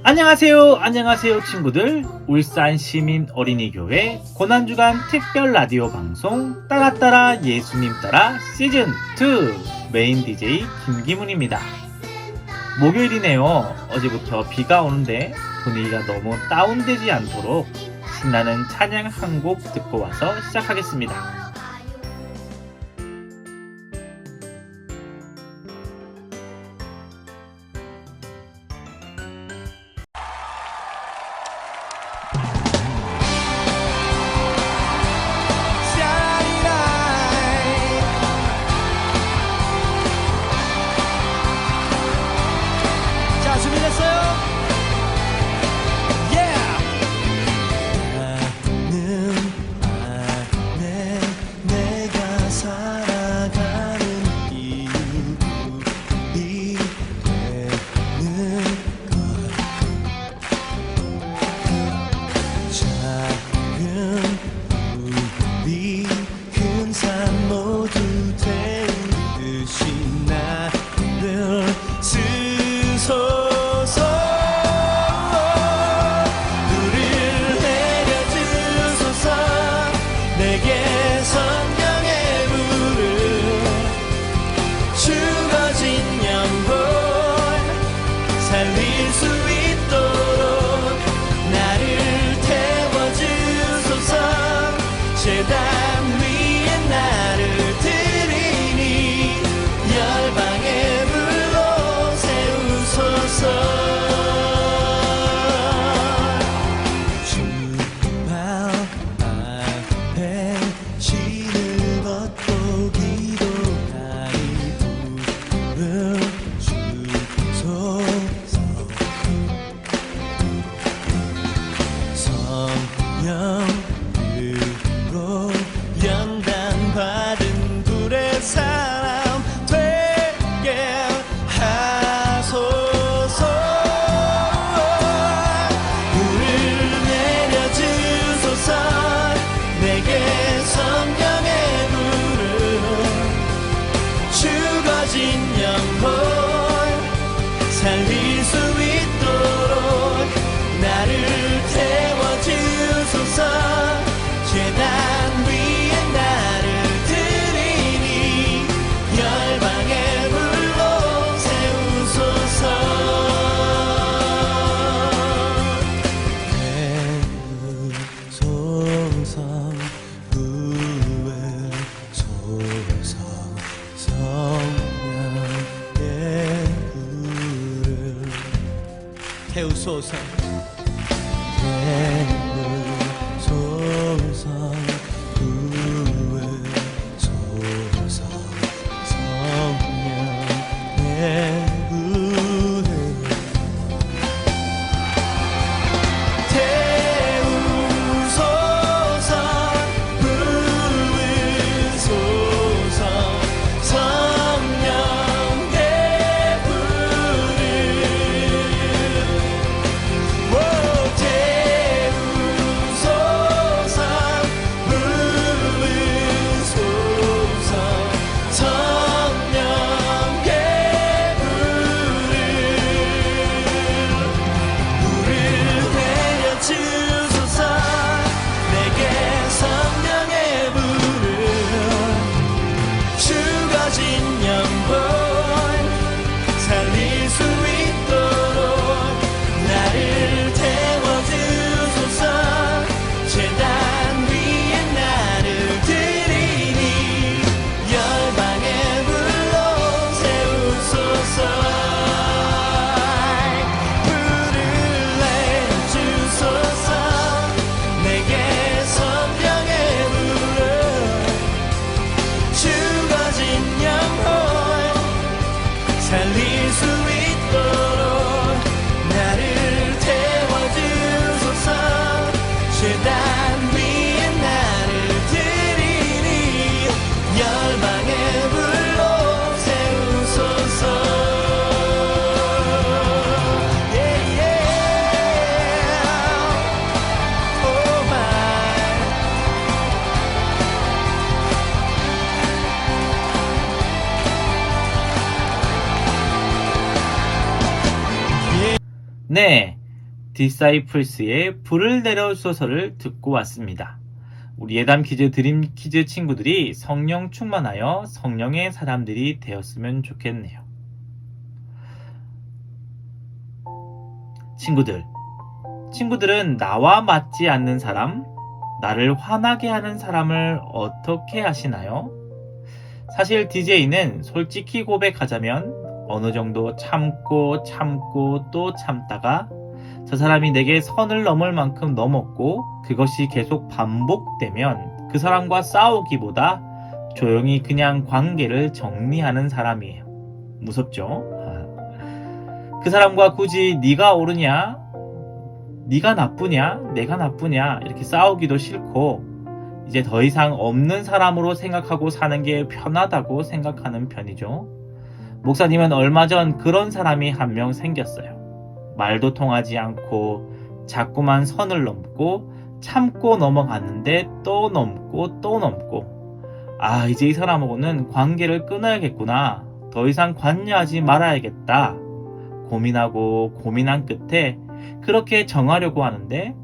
안녕하세요 친구들. 울산 시민 어린이교회 고난주간 특별 라디오 방송 따라따라 예수님 따라 시즌2 메인 DJ 김기문입니다. 목요일이네요. 어제부터 비가 오는데 분위기가 너무 다운되지 않도록 신나는 찬양 한 곡 듣고 와서 시작하겠습니다. 태우소서 구해소서 성령의 구름 태우소서 부으소서 성령의 불을 네, 디사이플스의 불을 내려주소서를 듣고 왔습니다. 우리 예담 퀴즈 드림 퀴즈 친구들이 성령 충만하여 성령의 사람들이 되었으면 좋겠네요. 친구들은 나와 맞지 않는 사람, 나를 화나게 하는 사람을 어떻게 하시나요? 사실 DJ는 솔직히 고백하자면 어느 정도 참고 또 참다가 저 사람이 내게 선을 넘을 만큼 넘었고 그것이 계속 반복되면 그 사람과 싸우기보다 조용히 그냥 관계를 정리하는 사람이에요. 무섭죠? 그 사람과 굳이 네가 옳으냐, 네가 나쁘냐, 내가 나쁘냐 이렇게 싸우기도 싫고 이제 더 이상 없는 사람으로 생각하고 사는 게 편하다고 생각하는 편이죠. 목사님은 얼마 전 그런 사람이 한 명 생겼어요. 말도 통하지 않고 자꾸만 선을 넘고 참고 넘어갔는데 또 넘고 이제 이 사람하고는 관계를 끊어야겠구나. 더 이상 관여하지 말아야겠다. 고민한 끝에 그렇게 정하려고 하는데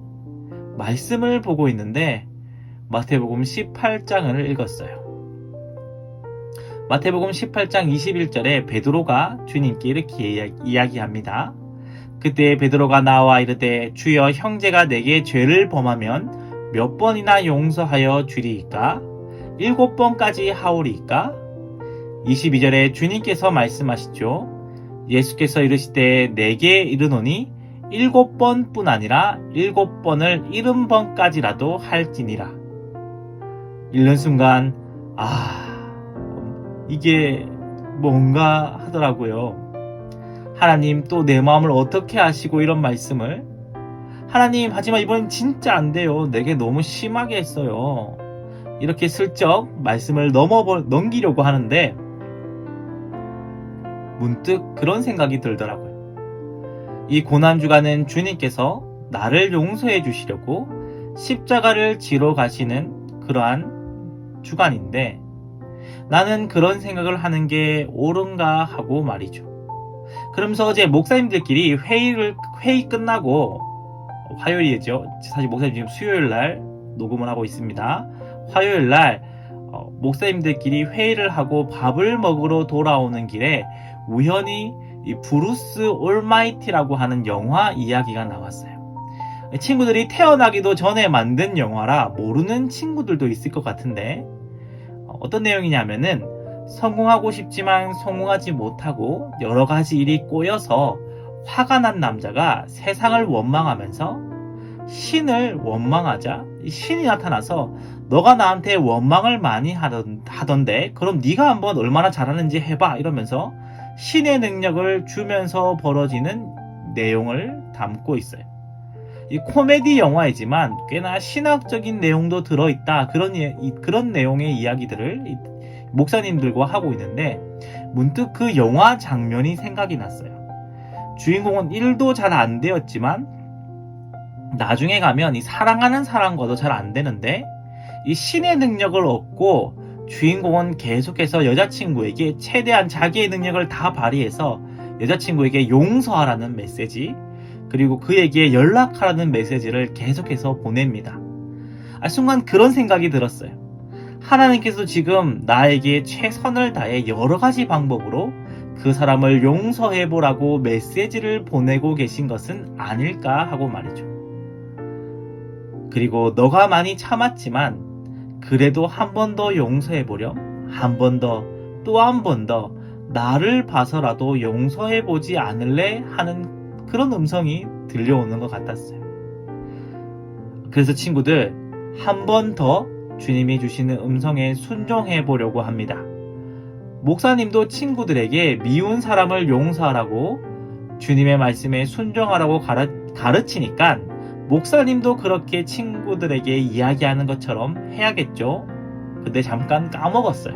말씀을 보고 있는데 마태복음 18장을 읽었어요. 마태복음 18장 21절에 베드로가 주님께 이렇게 이야기합니다. 그때 베드로가 나와 이르되 주여 형제가 내게 죄를 범하면 몇 번이나 용서하여 주리이까? 7번까지 하오리이까? 22절에 주님께서 말씀하시죠. 예수께서 이르시되 내게 이르노니 7번뿐 아니라 7번을 70번까지라도 할지니라. 읽는 순간 이게 뭔가 하더라고요. 하나님 또 내 마음을 어떻게 아시고 이런 말씀을 하나님 하지만 이번엔 진짜 안 돼요. 내게 너무 심하게 했어요. 이렇게 슬쩍 말씀을 넘기려고 하는데 문득 그런 생각이 들더라고요. 이 고난주간은 주님께서 나를 용서해 주시려고 십자가를 지러 가시는 그러한 주간인데 나는 그런 생각을 하는 게 옳은가 하고 말이죠. 그러면서 어제 목사님들끼리 회의 끝나고 화요일이죠. 사실 목사님 지금 수요일 날 녹음을 하고 있습니다. 화요일 날 목사님들끼리 회의를 하고 밥을 먹으러 돌아오는 길에 우연히 이 브루스 올마이티라고 하는 영화 이야기가 나왔어요. 친구들이 태어나기도 전에 만든 영화라 모르는 친구들도 있을 것 같은데 어떤 내용이냐면은 성공하고 싶지만 성공하지 못하고 여러 가지 일이 꼬여서 화가 난 남자가 세상을 원망하면서 신을 원망하자 신이 나타나서 너가 나한테 원망을 많이 하던데 그럼 네가 한번 얼마나 잘하는지 해봐 이러면서 신의 능력을 주면서 벌어지는 내용을 담고 있어요. 이 코미디 영화이지만 꽤나 신학적인 내용도 들어있다. 그런 내용의 이야기들을 목사님들과 하고 있는데 문득 그 영화 장면이 생각이 났어요. 주인공은 1도 잘 안 되었지만 나중에 가면 이 사랑하는 사람과도 잘 안 되는데 이 신의 능력을 얻고 주인공은 계속해서 여자친구에게 최대한 자기의 능력을 다 발휘해서 여자친구에게 용서하라는 메시지 그리고 그에게 연락하라는 메시지를 계속해서 보냅니다. 순간 그런 생각이 들었어요. 하나님께서 지금 나에게 최선을 다해 여러 가지 방법으로 그 사람을 용서해보라고 메시지를 보내고 계신 것은 아닐까 하고 말이죠. 그리고 너가 많이 참았지만 그래도 한 번 더 용서해보렴. 한 번 더, 또 한 번 더 나를 봐서라도 용서해보지 않을래? 하는 그런 음성이 들려오는 것 같았어요. 그래서 친구들, 한 번 더 주님이 주시는 음성에 순종해 보려고 합니다. 목사님도 친구들에게 미운 사람을 용서하라고 주님의 말씀에 순종하라고 가르치니까 목사님도 그렇게 친구들에게 이야기하는 것처럼 해야겠죠. 근데 잠깐 까먹었어요.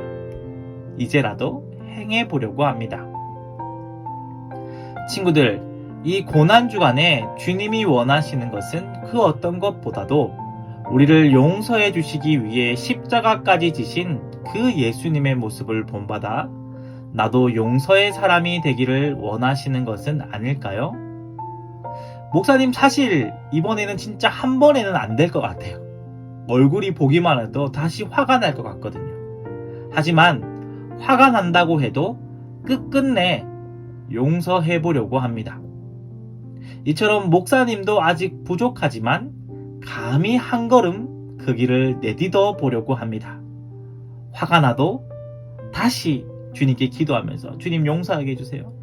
이제라도 행해 보려고 합니다. 친구들, 이 고난주간에 주님이 원하시는 것은 그 어떤 것보다도 우리를 용서해 주시기 위해 십자가까지 지신 그 예수님의 모습을 본받아 나도 용서의 사람이 되기를 원하시는 것은 아닐까요? 목사님 사실 이번에는 진짜 한 번에는 안 될 것 같아요. 얼굴이 보기만 해도 다시 화가 날 것 같거든요. 하지만 화가 난다고 해도 끝끝내 용서해 보려고 합니다. 이처럼 목사님도 아직 부족하지만 감히 한 걸음 그 길을 내딛어 보려고 합니다. 화가 나도 다시 주님께 기도하면서 주님 용서하게 해주세요.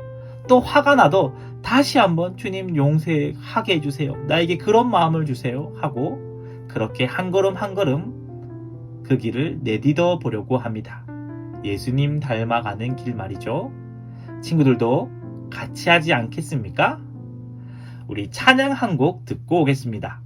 또 화가 나도 다시 한번 주님 용서하게 해주세요. 나에게 그런 마음을 주세요 하고 그렇게 한 걸음 한 걸음 그 길을 내딛어 보려고 합니다. 예수님 닮아가는 길 말이죠. 친구들도 같이 하지 않겠습니까? 우리 찬양 한 곡 듣고 오겠습니다.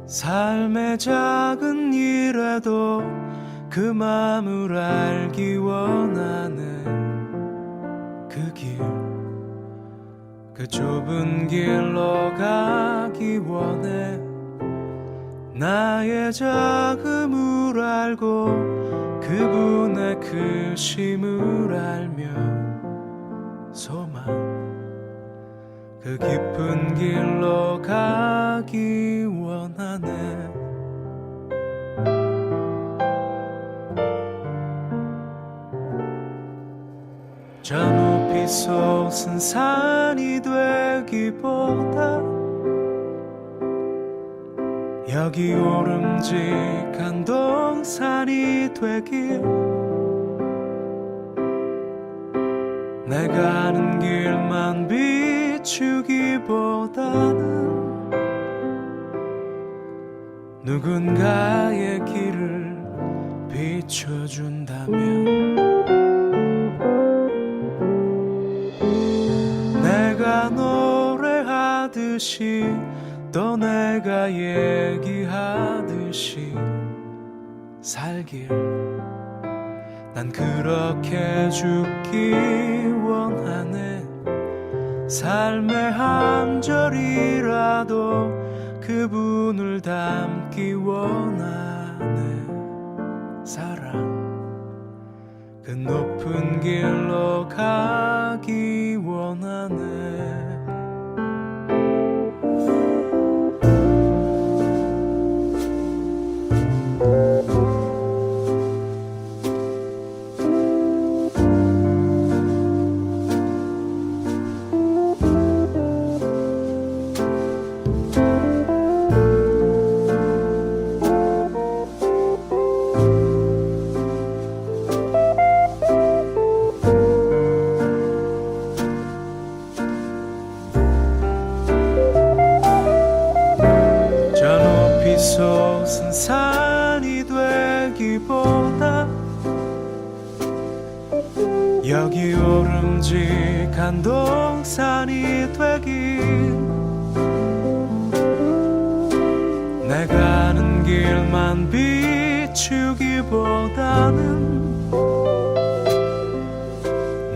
삶의 작은 일에도 그 마음을 알기 원하는 그 길, 그 좁은 길로 가기 원해. 나의 작음을 알고 그분의 크심을 알며 소망, 그 깊은 길로 가기 원하네. 저 높이 솟은 산이 되기보다 여기 오름직한 동산이 되길, 내가 아는 길만 비추기보다는 누군가의 길을 비춰준다면, 내가 노래하듯이 또 내가 얘기하듯이 살길, 난 그렇게 죽기 원하네. 삶의 한 절이라도 그분을 닮기 원하네. 사랑, 그 높은 길로 가기 원하네. 솟은 산이 되기보다 여기 오름직한 동산이 되길, 내가 아는 길만 비추기보다는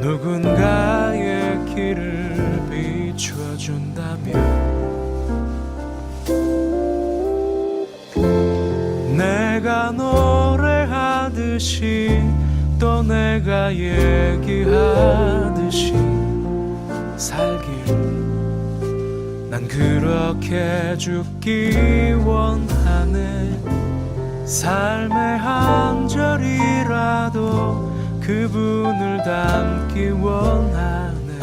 누군가의 길을 비춰준다면, 내가 노래하듯이 또 내가 얘기하듯이 살길, 난 그렇게 죽기 원하네. 삶의 한 절이라도 그분을 닮기 원하네.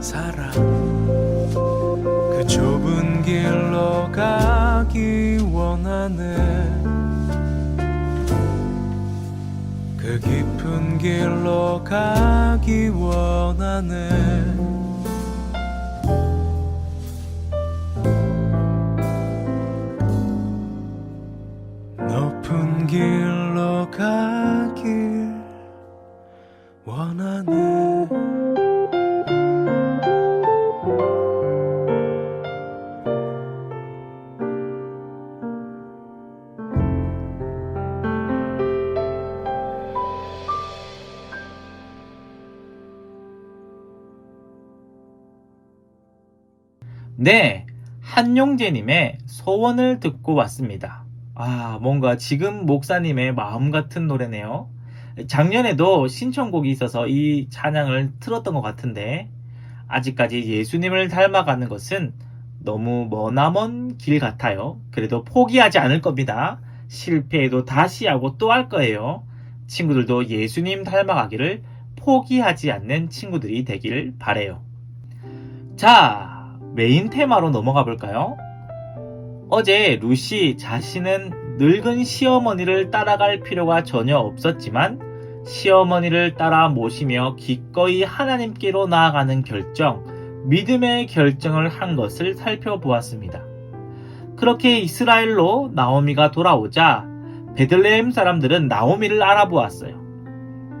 사랑, 그 좁은 길로 가기 원하네. 그 깊은 길로 가기 원하네. 높은 길로 가길 원하네. 네, 한용재님의 소원을 듣고 왔습니다. 뭔가 지금 목사님의 마음 같은 노래네요. 작년에도 신청곡이 있어서 이 찬양을 틀었던 것 같은데, 아직까지 예수님을 닮아가는 것은 너무 머나먼 길 같아요. 그래도 포기하지 않을 겁니다. 실패해도 다시 하고 또 할 거예요. 친구들도 예수님 닮아가기를 포기하지 않는 친구들이 되길 바래요. 자, 메인 테마로 넘어가 볼까요? 어제 루시 자신은 늙은 시어머니를 따라갈 필요가 전혀 없었지만 시어머니를 따라 모시며 기꺼이 하나님께로 나아가는 결정, 믿음의 결정을 한 것을 살펴보았습니다. 그렇게 이스라엘로 나오미가 돌아오자 베들레헴 사람들은 나오미를 알아보았어요.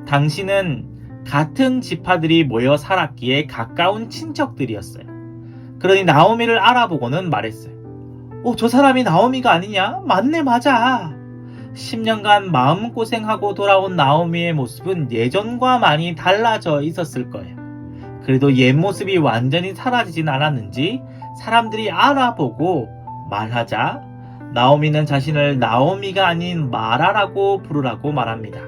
당신은 같은 지파들이 모여 살았기에 가까운 친척들이었어요. 그러니 나오미를 알아보고는 말했어요. 저 사람이 나오미가 아니냐? 맞네, 맞아. 10년간 마음고생하고 돌아온 나오미의 모습은 예전과 많이 달라져 있었을 거예요. 그래도 옛 모습이 완전히 사라지진 않았는지 사람들이 알아보고 말하자 나오미는 자신을 나오미가 아닌 마라라고 부르라고 말합니다.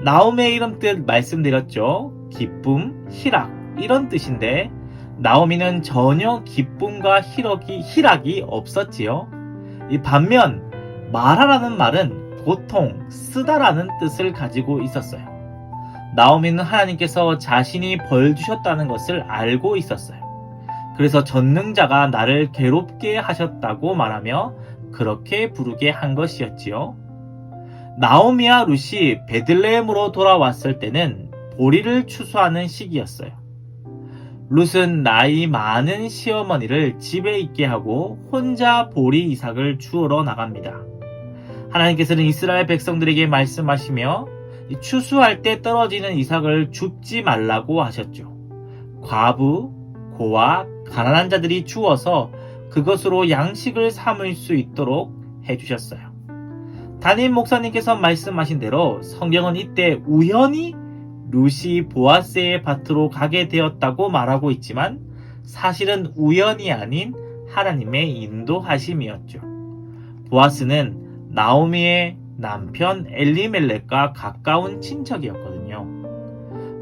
나오미의 이름 뜻 말씀드렸죠. 기쁨, 희락 이런 뜻인데 나오미는 전혀 기쁨과 희락이 없었지요. 반면 마라라는 말은 보통 쓰다라는 뜻을 가지고 있었어요. 나오미는 하나님께서 자신이 벌 주셨다는 것을 알고 있었어요. 그래서 전능자가 나를 괴롭게 하셨다고 말하며 그렇게 부르게 한 것이었지요. 나오미와 룻이 베들레헴으로 돌아왔을 때는 보리를 추수하는 시기였어요. 룻은 나이 많은 시어머니를 집에 있게 하고 혼자 보리 이삭을 주우러 나갑니다. 하나님께서는 이스라엘 백성들에게 말씀하시며 추수할 때 떨어지는 이삭을 줍지 말라고 하셨죠. 과부, 고아, 가난한 자들이 주워서 그것으로 양식을 삼을 수 있도록 해주셨어요. 담임 목사님께서 말씀하신 대로 성경은 이때 우연히 룻이 보아스의 밭으로 가게 되었다고 말하고 있지만 사실은 우연이 아닌 하나님의 인도하심이었죠. 보아스는 나오미의 남편 엘리멜렉과 가까운 친척이었거든요.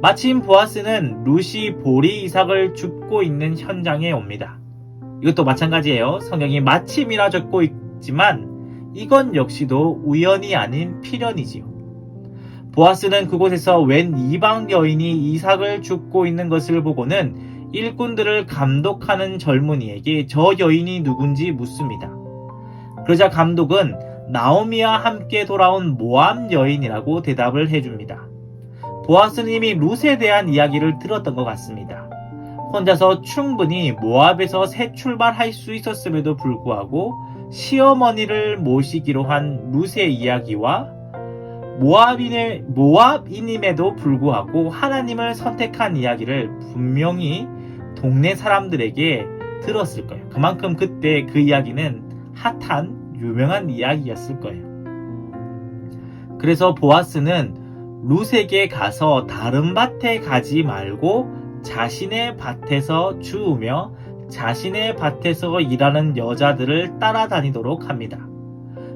마침 보아스는 룻이 보리 이삭을 줍고 있는 현장에 옵니다. 이것도 마찬가지예요. 성경이 마침이라 적고 있지만 이건 역시도 우연이 아닌 필연이지요. 보아스는 그곳에서 웬 이방 여인이 이삭을 줍고 있는 것을 보고는 일꾼들을 감독하는 젊은이에게 저 여인이 누군지 묻습니다. 그러자 감독은 나오미와 함께 돌아온 모압 여인이라고 대답을 해줍니다. 보아스는 이미 룻에 대한 이야기를 들었던 것 같습니다. 혼자서 충분히 모압에서 새 출발할 수 있었음에도 불구하고 시어머니를 모시기로 한 룻의 이야기와 모압인임에도 불구하고 하나님을 선택한 이야기를 분명히 동네 사람들에게 들었을 거예요. 그만큼 그때 그 이야기는 핫한 유명한 이야기였을 거예요. 그래서 보아스는 룻에게 가서 다른 밭에 가지 말고 자신의 밭에서 주우며 자신의 밭에서 일하는 여자들을 따라다니도록 합니다.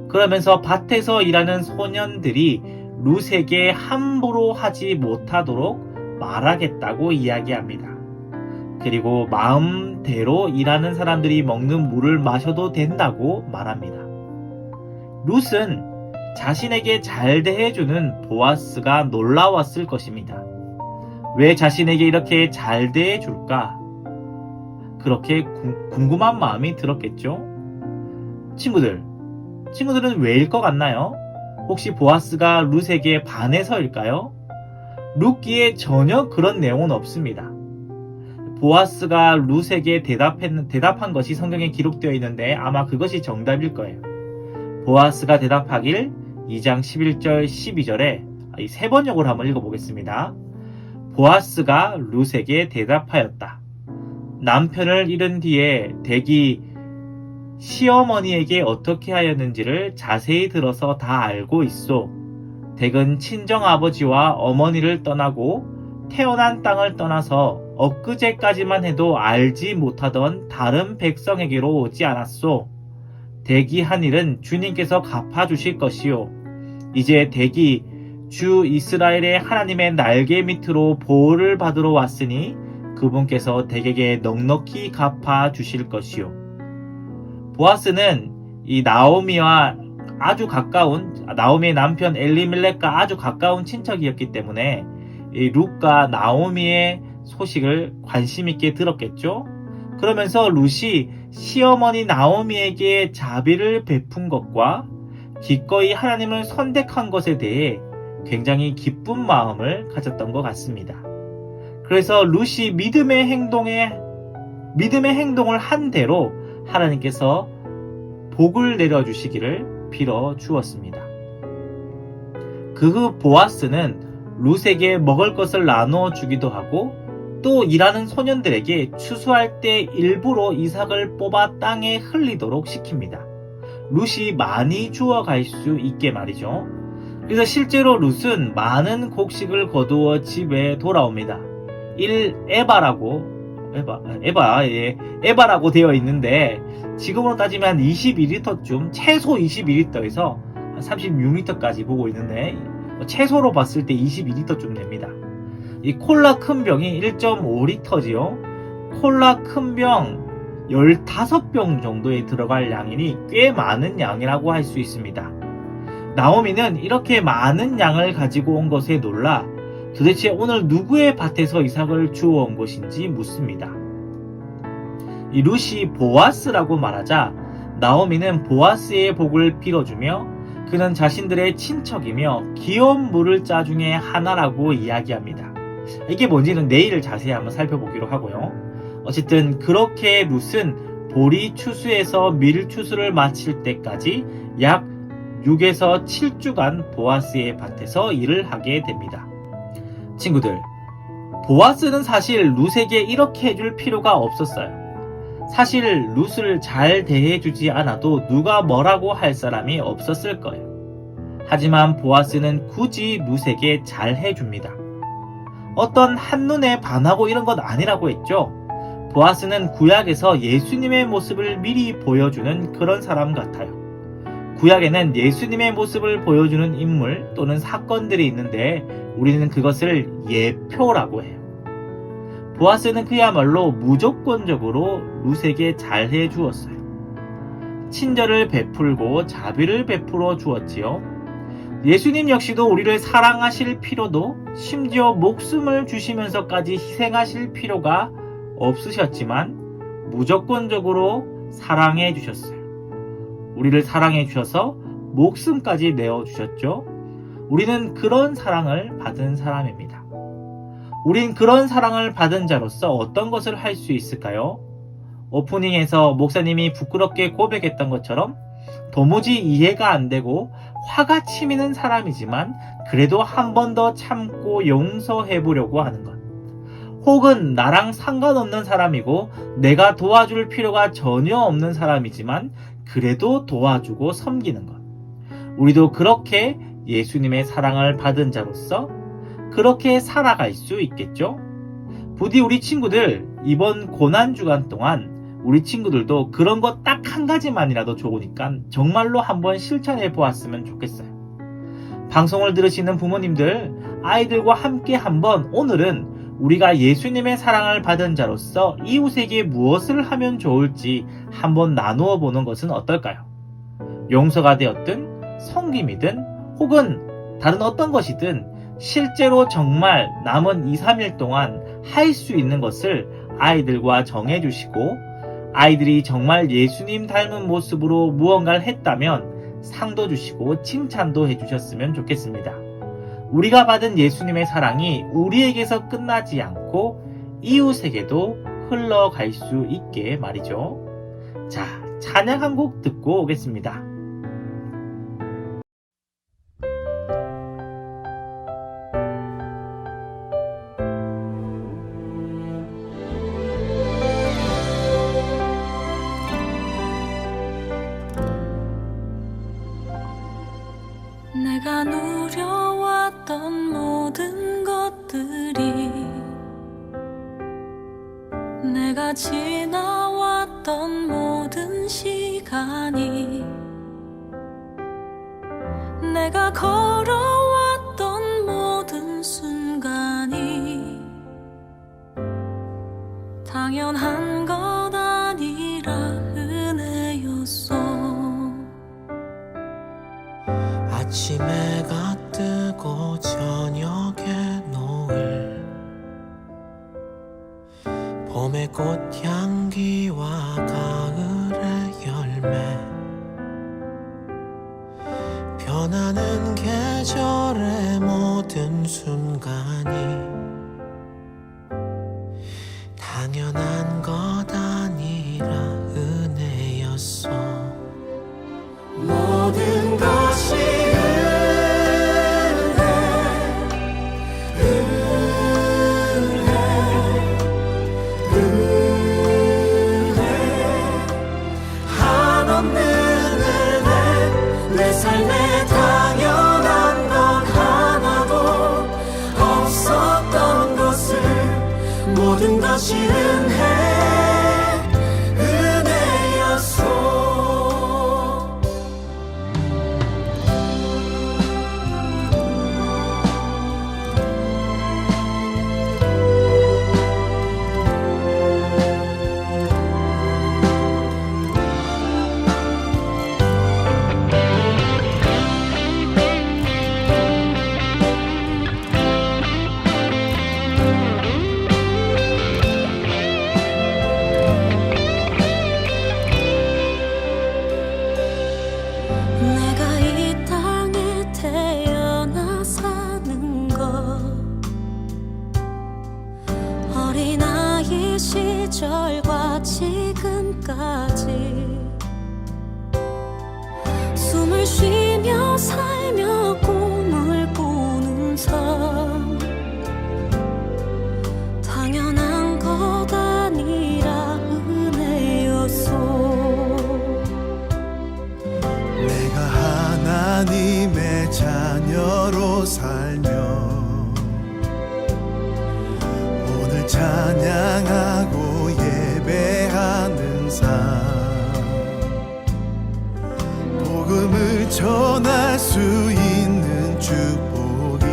그러면서 밭에서 일하는 소년들이 룻에게 함부로 하지 못하도록 말하겠다고 이야기합니다. 그리고 마음대로 일하는 사람들이 먹는 물을 마셔도 된다고 말합니다. 룻은 자신에게 잘 대해주는 보아스가 놀라웠을 것입니다. 왜 자신에게 이렇게 잘 대해줄까? 그렇게 궁금한 마음이 들었겠죠? 친구들은 왜일 것 같나요? 혹시 보아스가 룻에게 반해서일까요? 룻기에 전혀 그런 내용은 없습니다. 보아스가 룻에게 대답한 것이 성경에 기록되어 있는데 아마 그것이 정답일 거예요. 보아스가 대답하길 2장 11절 12절에 이 세 번역을 한번 읽어보겠습니다. 보아스가 룻에게 대답하였다. 남편을 잃은 뒤에 댁이 시어머니에게 어떻게 하였는지를 자세히 들어서 다 알고 있소. 댁은 친정아버지와 어머니를 떠나고 태어난 땅을 떠나서 엊그제까지만 해도 알지 못하던 다른 백성에게로 오지 않았소. 대기한 일은 주님께서 갚아주실 것이요. 이제 대기 주 이스라엘의 하나님의 날개 밑으로 보호를 받으러 왔으니 그분께서 대개에게 넉넉히 갚아주실 것이요. 보아스는 이 나오미와 아주 가까운, 나오미의 남편 엘리멜렉과 아주 가까운 친척이었기 때문에 이 룻과 나오미의 소식을 관심 있게 들었겠죠. 그러면서 룻이 시어머니 나오미에게 자비를 베푼 것과 기꺼이 하나님을 선택한 것에 대해 굉장히 기쁜 마음을 가졌던 것 같습니다. 그래서 룻이 믿음의 행동을 한 대로 하나님께서 복을 내려주시기를 빌어 주었습니다. 그 후 보아스는 룻에게 먹을 것을 나누어 주기도 하고 또 일하는 소년들에게 추수할 때 일부러 이삭을 뽑아 땅에 흘리도록 시킵니다. 룻이 많이 주워갈 수 있게 말이죠. 그래서 실제로 룻은 많은 곡식을 거두어 집에 돌아옵니다. 에바라고 되어 있는데 지금으로 따지면 22리터쯤, 최소 22리터에서 36리터까지 보고 있는데 최소로 봤을 때 22리터쯤 됩니다. 이 콜라 큰 병이 1.5리터지요. 콜라 큰 병 15병 정도에 들어갈 양이니 꽤 많은 양이라고 할 수 있습니다. 나오미는 이렇게 많은 양을 가지고 온 것에 놀라 도대체 오늘 누구의 밭에서 이삭을 주워온 것인지 묻습니다. 이 룻이 보아스라고 말하자 나오미는 보아스의 복을 빌어주며 그는 자신들의 친척이며 귀여운 물을자 중에 하나라고 이야기합니다. 이게 뭔지는 내일 자세히 한번 살펴보기로 하고요. 어쨌든 그렇게 룻은 보리 추수에서 밀 추수를 마칠 때까지 약 6에서 7주간 보아스의 밭에서 일을 하게 됩니다. 친구들, 보아스는 사실 룻에게 이렇게 해줄 필요가 없었어요. 사실 룻을 잘 대해주지 않아도 누가 뭐라고 할 사람이 없었을 거예요. 하지만 보아스는 굳이 룻에게 잘 해줍니다. 어떤 한눈에 반하고 이런 건 아니라고 했죠. 보아스는 구약에서 예수님의 모습을 미리 보여주는 그런 사람 같아요. 구약에는 예수님의 모습을 보여주는 인물 또는 사건들이 있는데 우리는 그것을 예표라고 해요. 보아스는 그야말로 무조건적으로 룻에게 잘해 주었어요. 친절을 베풀고 자비를 베풀어 주었지요. 예수님 역시도 우리를 사랑하실 필요도 심지어 목숨을 주시면서까지 희생하실 필요가 없으셨지만 무조건적으로 사랑해 주셨어요. 우리를 사랑해 주셔서 목숨까지 내어 주셨죠. 우리는 그런 사랑을 받은 사람입니다. 우린 그런 사랑을 받은 자로서 어떤 것을 할 수 있을까요? 오프닝에서 목사님이 부끄럽게 고백했던 것처럼 도무지 이해가 안 되고 화가 치미는 사람이지만 그래도 한 번 더 참고 용서해 보려고 하는 것. 혹은 나랑 상관없는 사람이고 내가 도와줄 필요가 전혀 없는 사람이지만 그래도 도와주고 섬기는 것. 우리도 그렇게 예수님의 사랑을 받은 자로서 그렇게 살아갈 수 있겠죠? 부디 우리 친구들 이번 고난주간 동안 우리 친구들도 그런 것 딱 한 가지만이라도 좋으니까 정말로 한번 실천해 보았으면 좋겠어요. 방송을 들으시는 부모님들, 아이들과 함께 한번 오늘은 우리가 예수님의 사랑을 받은 자로서 이웃에게 무엇을 하면 좋을지 한번 나누어 보는 것은 어떨까요? 용서가 되었든 섬김이든 혹은 다른 어떤 것이든 실제로 정말 남은 2, 3일 동안 할 수 있는 것을 아이들과 정해주시고 아이들이 정말 예수님 닮은 모습으로 무언가를 했다면 상도 주시고 칭찬도 해주셨으면 좋겠습니다. 우리가 받은 예수님의 사랑이 우리에게서 끝나지 않고 이웃에게도 흘러갈 수 있게 말이죠. 자, 찬양 한 곡 듣고 오겠습니다. 내가 누려왔던 모든 것들이 내가 지나왔던 모든 시간이 내가 걸어왔던 모든 순간이 당연한 것 아니라 은혜였어. 아침 해가 뜨고 저녁에 노을, 봄의 꽃향기와 가을의 열매, 변하는 계절의 모든 순간이 당연한 것 아니라 은혜였어. 모든 것이 한없는 은혜, 내 삶에 당연한 것 하나도 없었던 것을 모든 것이 은혜였어. 내가 이 땅에 태어나 사는 것, 어린아이 시절과 지금까지 숨을 쉬며 살며 꿈을 꾸는 삶, 당연한 것 아니라 은혜였어. 내가 하나님의 자녀로 살며 오늘 찬양하고 예배하는 삶, 복음을 전할 수 있는 축복이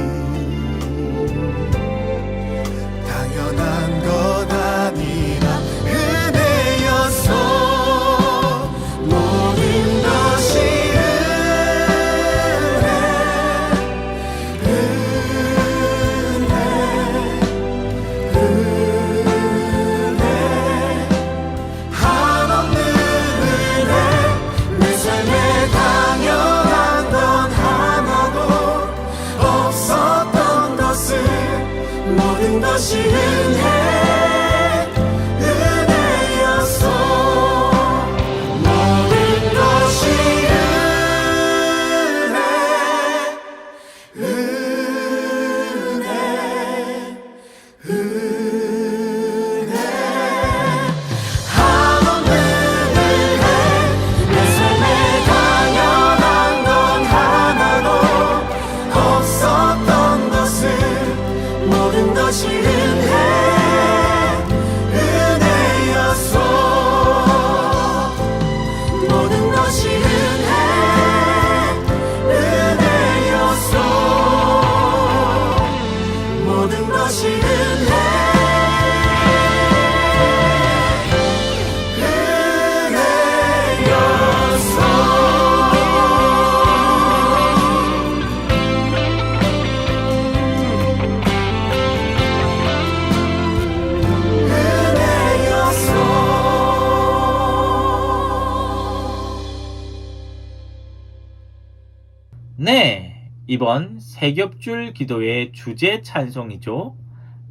당연한 것 아니라 은혜였어. 모든 것이 한없는 은혜, 내 삶에 당연한 것 하나도 없었던 것을 모든 것이 은혜였어. 모든 것이 한없는 은혜, 내 삶에 당연한 것 하나도 없었던 것을 모든 것이 은혜였어. 모든 것이 은혜였어. 모든 것이 네, 이번 세겹줄 기도의 주제 찬송이죠.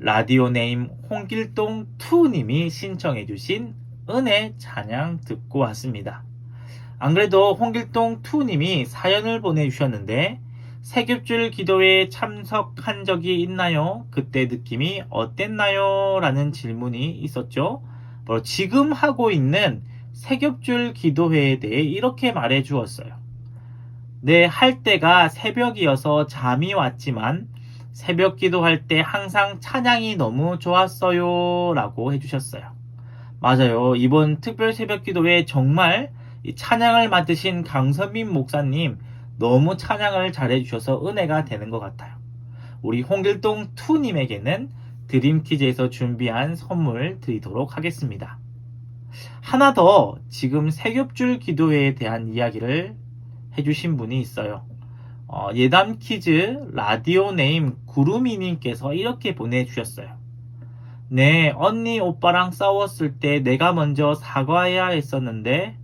라디오 네임 홍길동2님이 신청해주신 은혜 찬양 듣고 왔습니다. 안 그래도 홍길동2님이 사연을 보내주셨는데, 세겹줄 기도에 참석한 적이 있나요? 그때 느낌이 어땠나요? 라는 질문이 있었죠. 바로 지금 하고 있는 세겹줄 기도회에 대해 이렇게 말해 주었어요. 네, 할 때가 새벽이어서 잠이 왔지만 새벽 기도할 때 항상 찬양이 너무 좋았어요 라고 해주셨어요. 맞아요. 이번 특별 새벽 기도회 정말 이 찬양을 맡으신 강선민 목사님 너무 찬양을 잘해주셔서 은혜가 되는 것 같아요. 우리 홍길동 투님에게는 드림키즈에서 준비한 선물 드리도록 하겠습니다. 하나 더 지금 세겹줄 기도회에 대한 이야기를 해주신 분이 있어요. 예담키즈 라디오 네임 구루미님께서 이렇게 보내주셨어요. 네, 언니 오빠랑 싸웠을 때 내가 먼저 사과해야 했었는데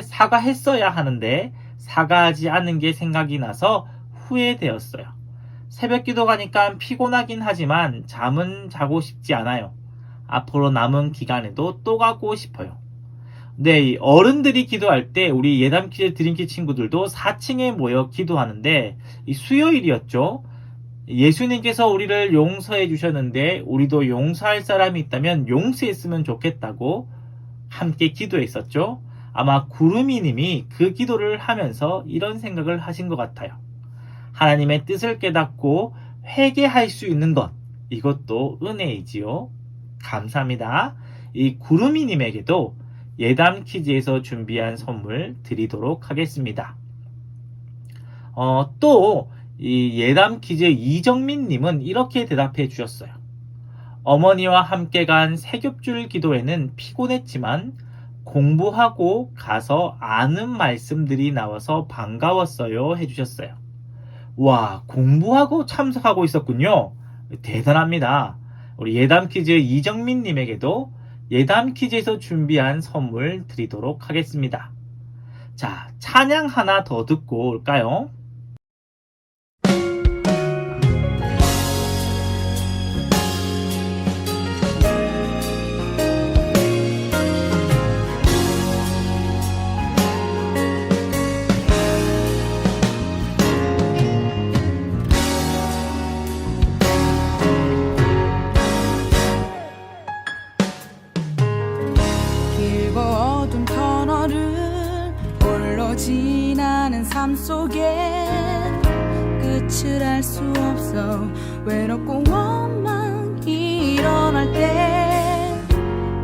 사과했어야 하는데 사과하지 않은 게 생각이 나서 후회되었어요. 새벽 기도 가니까 피곤하긴 하지만 잠은 자고 싶지 않아요. 앞으로 남은 기간에도 또 가고 싶어요. 네, 이 어른들이 기도할 때 우리 예담키즈 드림키 친구들도 4층에 모여 기도하는데 이 수요일이었죠. 예수님께서 우리를 용서해 주셨는데 우리도 용서할 사람이 있다면 용서했으면 좋겠다고 함께 기도했었죠. 아마 구루미님이 그 기도를 하면서 이런 생각을 하신 것 같아요. 하나님의 뜻을 깨닫고 회개할 수 있는 것, 이것도 은혜이지요. 감사합니다. 이 구루미님에게도 예담키즈에서 준비한 선물 드리도록 하겠습니다. 또 이 예담키즈 이정민님은 이렇게 대답해 주셨어요. 어머니와 함께 간 세겹줄 기도회는 피곤했지만 공부하고 가서 아는 말씀들이 나와서 반가웠어요 해주셨어요. 와, 공부하고 참석하고 있었군요. 대단합니다. 우리 예담키즈 이정민님에게도 예담키즈에서 준비한 선물 드리도록 하겠습니다. 자, 찬양 하나 더 듣고 올까요? 길고 어두운 터널을 홀로 지나는 삶 속엔 끝을 알 수 없어 외롭고 원망 일어날 때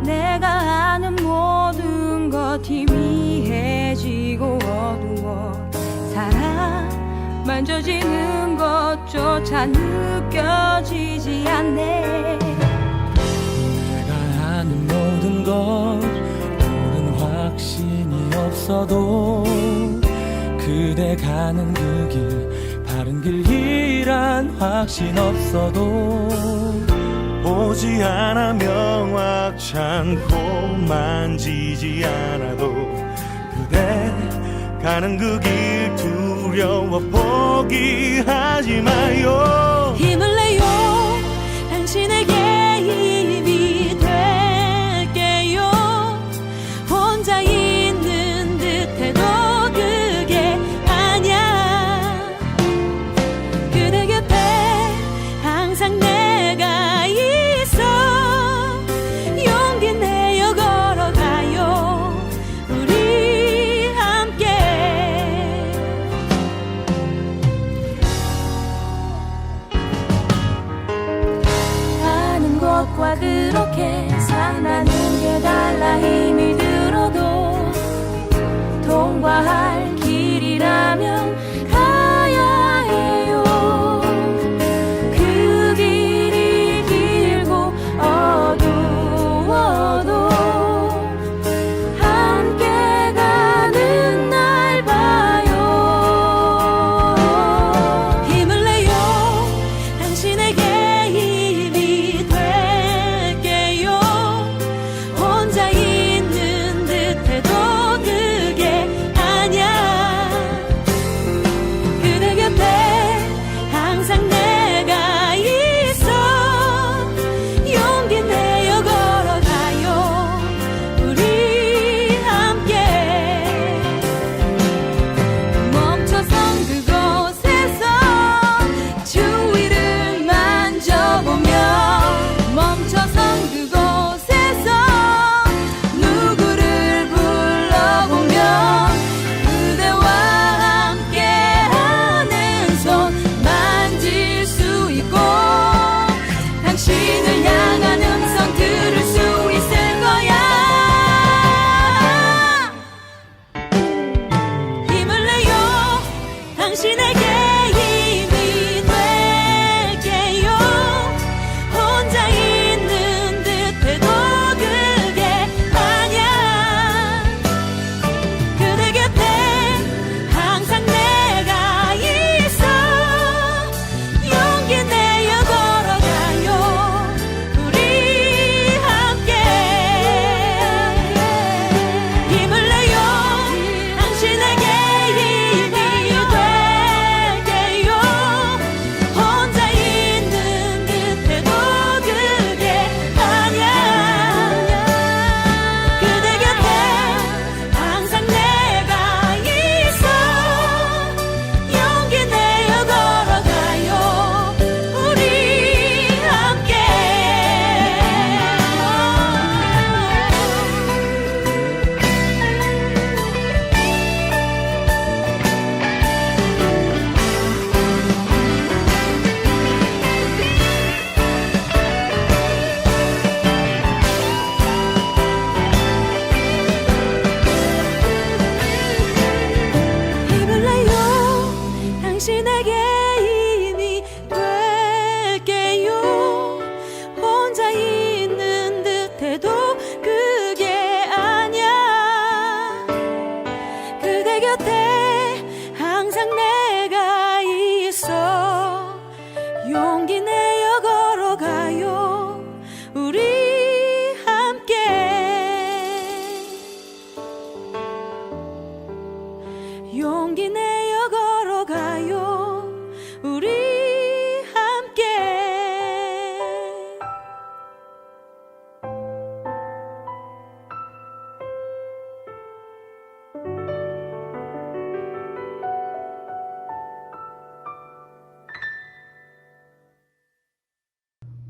내가 아는 모든 것 희미해지고 어두워 사랑 만져지는 것조차 느껴지지 않네. 내가 아는 모든 것 모든 확신이 없어도 그대 가는 그 길 바른 길이란 확신 없어도 보지 않아 명확치 않고 만지지 않아도 그대 가는 그 길 두려워 포기하지 마요. 힘을 내요 당신에게 힘이 될게요. 혼자 있는 듯해도 그게 아냐. 그대 곁에 항상 내가 있어 용기 내어 걸어가요 우리 함께. 아는 것과 그렇게 산다는 게 달라 힘이 들어도 통과할 길이라면 가야 해요. 그 길이 길고 어두워도 함께 가는 날 봐요. 힘을 내요 당신에게 힘이 될게요. 당신에게 힘이 될게요. 혼자 있는 듯해도 그게 아냐. 그대 곁에 항상 내가 있어. 용기 내어 걸어가요. 우리 함께 힘을 내요. 당신에게 힘이 될게요. 혼자 있는 듯해도 그게 아냐. 그대 곁에 항상 내가 있어. 용기 내어 걸어가요. 우리 함께. 힘을 내요. 당신에게 힘이 될게요. 혼자 있는 듯해도 그게 아냐. 그대 곁에 항상 내가 있어. 용기 내어 걸어가요. 우리 함께. 용기 내어 걸어가요. 우리 함께.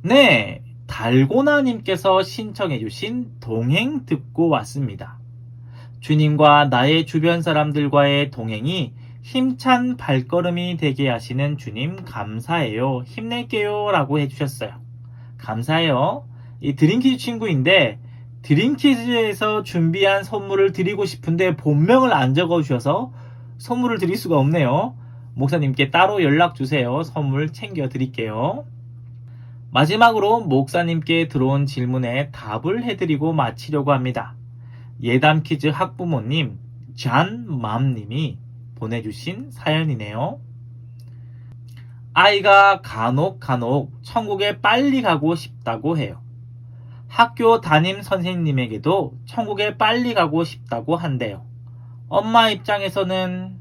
네, 달고나님께서 신청해주신 동행 듣고 왔습니다. 주님과 나의 주변 사람들과의 동행이 힘찬 발걸음이 되게 하시는 주님 감사해요. 힘낼게요. 라고 해주셨어요. 감사해요. 이 드림퀴즈 친구인데 드림퀴즈에서 준비한 선물을 드리고 싶은데 본명을 안 적어주셔서 선물을 드릴 수가 없네요. 목사님께 따로 연락주세요. 선물 챙겨드릴게요. 마지막으로 목사님께 들어온 질문에 답을 해드리고 마치려고 합니다. 예담퀴즈 학부모님 잔맘님이 보내주신 사연이네요. 아이가 간혹 천국에 빨리 가고 싶다고 해요. 학교 담임 선생님에게도 천국에 빨리 가고 싶다고 한대요. 엄마 입장에서는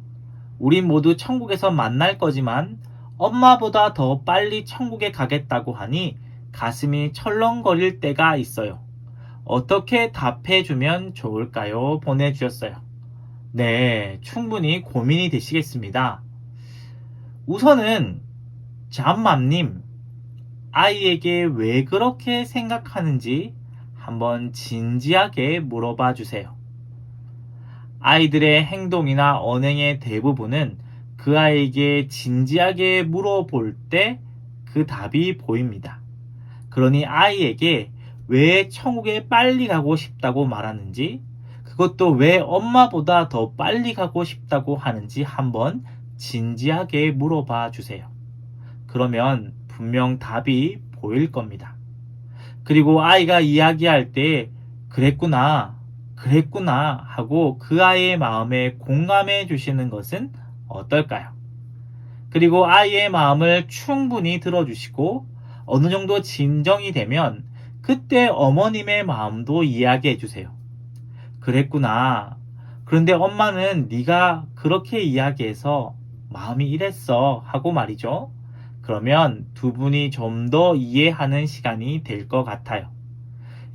우린 모두 천국에서 만날 거지만 엄마보다 더 빨리 천국에 가겠다고 하니 가슴이 철렁거릴 때가 있어요. 어떻게 답해주면 좋을까요? 보내주셨어요. 네, 충분히 고민이 되시겠습니다. 우선은 잠맘님, 아이에게 왜 그렇게 생각하는지 한번 진지하게 물어봐 주세요. 아이들의 행동이나 언행의 대부분은 그 아이에게 진지하게 물어볼 때 그 답이 보입니다. 그러니 아이에게 왜 천국에 빨리 가고 싶다고 말하는지, 그것도 왜 엄마보다 더 빨리 가고 싶다고 하는지 한번 진지하게 물어봐 주세요. 그러면 분명 답이 보일 겁니다. 그리고 아이가 이야기할 때 그랬구나 하고 그 아이의 마음에 공감해 주시는 것은 어떨까요? 그리고 아이의 마음을 충분히 들어주시고 어느 정도 진정이 되면 그때 어머님의 마음도 이야기해 주세요. 그랬구나. 그런데 엄마는 네가 그렇게 이야기해서 마음이 이랬어 하고 말이죠. 그러면 두 분이 좀 더 이해하는 시간이 될 것 같아요.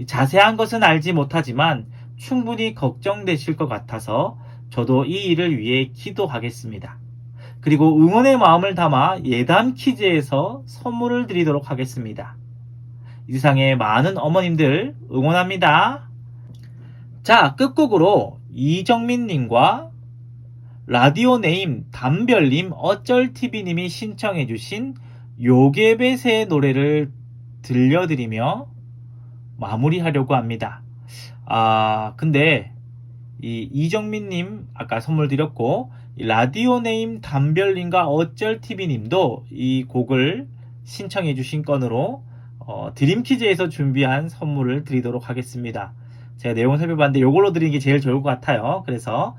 자세한 것은 알지 못하지만 충분히 걱정되실 것 같아서 저도 이 일을 위해 기도하겠습니다. 그리고 응원의 마음을 담아 예담 퀴즈에서 선물을 드리도록 하겠습니다. 이 세상의 많은 어머님들 응원합니다. 자, 끝곡으로 이정민님과 라디오네임 담별님 어쩔TV님이 신청해주신 요괴벳의 노래를 들려드리며 마무리하려고 합니다. 근데 이정민님 아까 선물 드렸고 라디오 네임 담별님과 어쩔TV님도 이 곡을 신청해주신 건으로 드림키즈에서 준비한 선물을 드리도록 하겠습니다. 제가 내용을 살펴봤는데 이걸로 드리는 게 제일 좋을 것 같아요. 그래서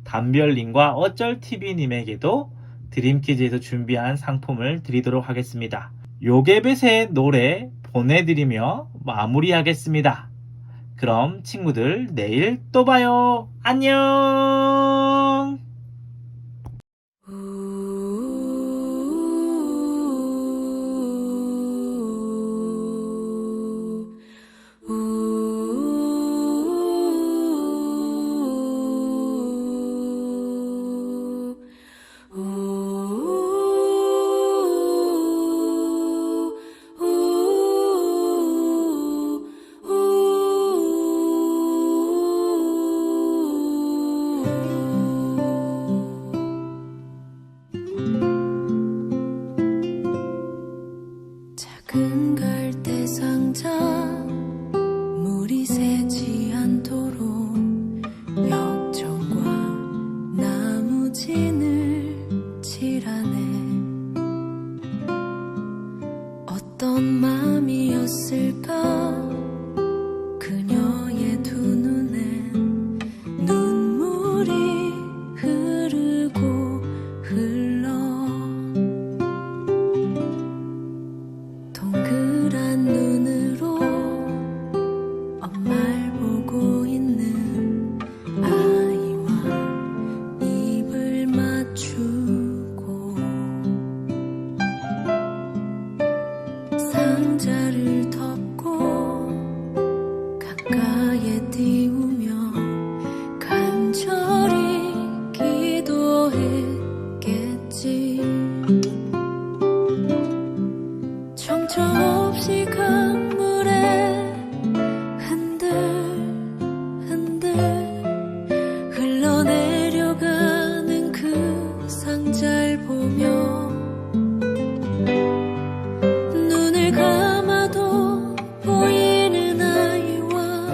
담별님과 어쩔TV님에게도 드림키즈에서 준비한 상품을 드리도록 하겠습니다. 요게벳의 노래 보내드리며 마무리하겠습니다. 그럼 친구들 내일 또 봐요. 안녕. 작은 갈대 상자 물이 새지 않도록 역청과 나무진을 칠하네. 어떤 맘이었을까 그녀의 두 눈엔 눈물이 흐르고 흘러 동그란 눈으로 엄마를 보고 있는 아이와 입을 맞추고 상자를 덮고 가까이에 띄우며 간절히 기도했겠지. 정처 없이 강물에 흔들흔들 흘러내려가는 그 상자를 보며 눈을 감아도 보이는 아이와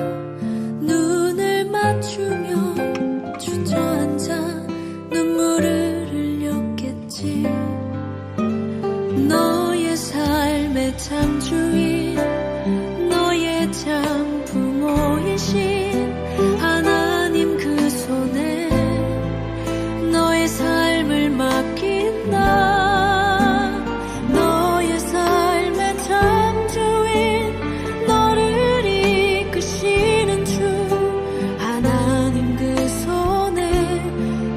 눈을 맞추며 주저앉아 눈물을 흘렸겠지. 너의 삶의 창조인 너의 참 부모이신 하나님 그 손에 너의 삶을 맡긴다. 너의 삶의 창조인 너를 이끄시는 주 하나님 그 손에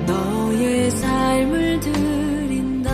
너의 삶을 드린다.